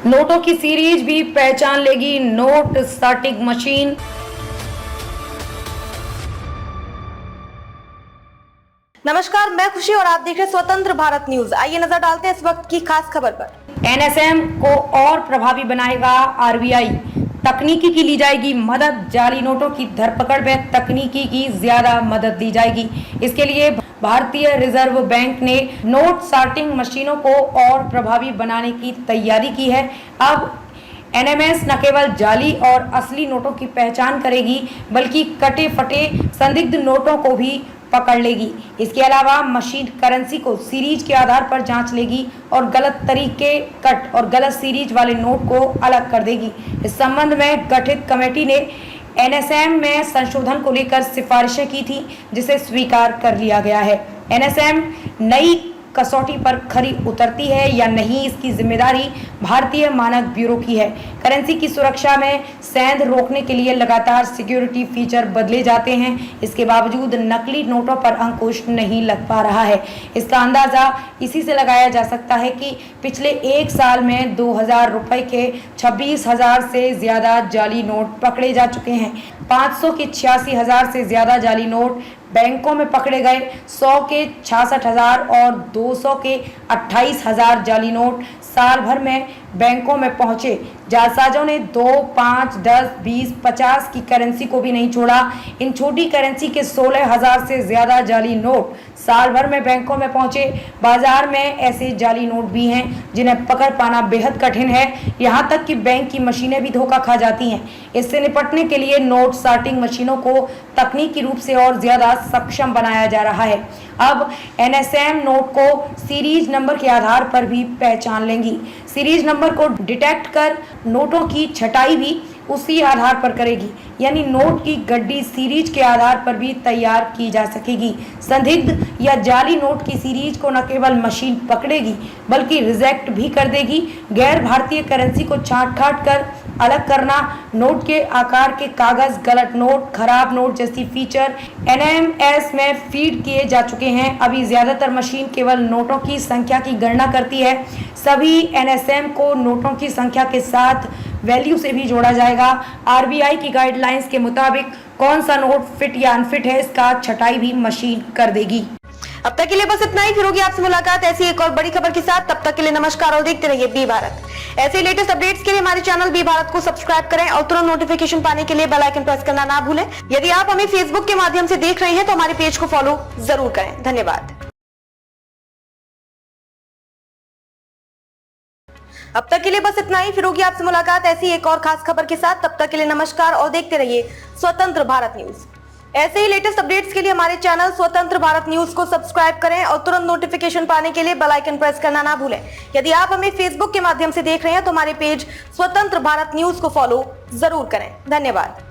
नोटों की सीरीज भी पहचान लेगी नोट सॉर्टिंग मशीन। नमस्कार, मैं खुशी और आप देख रहे हैं स्वतंत्र भारत न्यूज। आइए नजर डालते हैं इस वक्त की खास खबर पर। एनएसएम को और प्रभावी बनाएगा आरबीआई, तकनीकी की ली जाएगी मदद। जाली नोटों की धरपकड़ में तकनीकी की ज्यादा मदद दी जाएगी। इसके लिए भारतीय रिजर्व बैंक ने नोट सॉर्टिंग मशीनों को और प्रभावी बनाने की तैयारी की है। अब एनएमएस न केवल जाली और असली नोटों की पहचान करेगी, बल्कि कटे फटे संदिग्ध नोटों को भी पकड़ लेगी। इसके अलावा मशीन करेंसी को सीरीज के आधार पर जांच लेगी और गलत तरीके कट और गलत सीरीज वाले नोट को अलग कर देगी। इस संबंध में गठित कमेटी ने एनएसएम में संशोधन को लेकर सिफारिशें की थी, जिसे स्वीकार कर लिया गया है। एनएसएम नई कसौटी पर खरी उतरती है या नहीं, इसकी जिम्मेदारी भारतीय मानक ब्यूरो की है। करेंसी की सुरक्षा में सेंध रोकने के लिए लगातार सिक्योरिटी फीचर बदले जाते हैं। इसके बावजूद नकली नोटों पर अंकुश नहीं लग पा रहा है। इसका अंदाजा इसी से लगाया जा सकता है कि पिछले एक साल में 2000 रुपए के 26,000 से ज्यादा जाली नोट पकड़े जा चुके हैं। 500 के 86,000 से ज्यादा जाली नोट बैंकों में पकड़े गए। 100 के 66,000 और 200 के 28,000 जाली नोट साल भर में बैंकों में पहुंचे। जालसाजों ने 2, 5, 10, 20, 50 की करेंसी को भी नहीं छोड़ा। इन छोटी करेंसी के 16,000 से ज्यादा जाली नोट साल भर में बैंकों में पहुंचे। बाजार में ऐसे जाली नोट भी हैं जिन्हें पकड़ पाना बेहद कठिन है। यहां तक कि बैंक की मशीनें भी धोखा खा जाती हैं। इससे निपटने के लिए नोट सॉर्टिंग मशीनों को तकनीकी रूप से और ज्यादा सक्षम बनाया जा रहा है। अब एनएसएम नोट को सीरीज नंबर के आधार पर भी पहचान लेंगी। सीरीज नंबर को डिटेक्ट कर नोटों की छटाई भी उसी आधार पर करेगी, यानी नोट की गड्डी सीरीज के आधार पर भी तैयार की जा सकेगी। संदिग्ध या जाली नोट की सीरीज को न केवल मशीन पकड़ेगी, बल्कि रिजेक्ट भी कर देगी। गैर भारतीय करेंसी को छांट छांट कर अलग करना, नोट के आकार के कागज, गलत नोट, खराब नोट जैसी फीचर एनएमएस में फीड किए जा चुके हैं। अभी ज्यादातर मशीन केवल नोटों की संख्या की गणना करती है। सभी एनएसएम को नोटों की संख्या के साथ वैल्यू से भी जोड़ा जाएगा। आरबीआई की गाइडलाइंस के मुताबिक कौन सा नोट फिट या अनफिट है, इसका छटाई भी मशीन कर देगी। अब तक के लिए बस इतना ही। फिर होगी आपसे मुलाकात ऐसी एक और बड़ी खबर के साथ। तब तक के लिए नमस्कार और देखते रहिए बी भारत। ऐसे लेटेस्ट अपडेट्स के लिए हमारे चैनल बी भारत को सब्सक्राइब करें और तुरंत नोटिफिकेशन पाने के लिए बेल आइकन प्रेस करना ना भूलें। यदि आप हमें फेसबुक के माध्यम से देख रहे हैं तो हमारे पेज को फॉलो जरूर करें। धन्यवाद। अब तक के लिए बस इतना ही। फिर होगी आपसे मुलाकात ऐसी एक और खास खबर के साथ। तब तक के लिए नमस्कार और देखते रहिए स्वतंत्र भारत न्यूज। ऐसे ही लेटेस्ट अपडेट्स के लिए हमारे चैनल स्वतंत्र भारत न्यूज को सब्सक्राइब करें और तुरंत नोटिफिकेशन पाने के लिए बेल आइकन प्रेस करना ना भूलें। यदि आप हमें फेसबुक के माध्यम से देख रहे हैं तो हमारे पेज स्वतंत्र भारत न्यूज को फॉलो जरूर करें। धन्यवाद।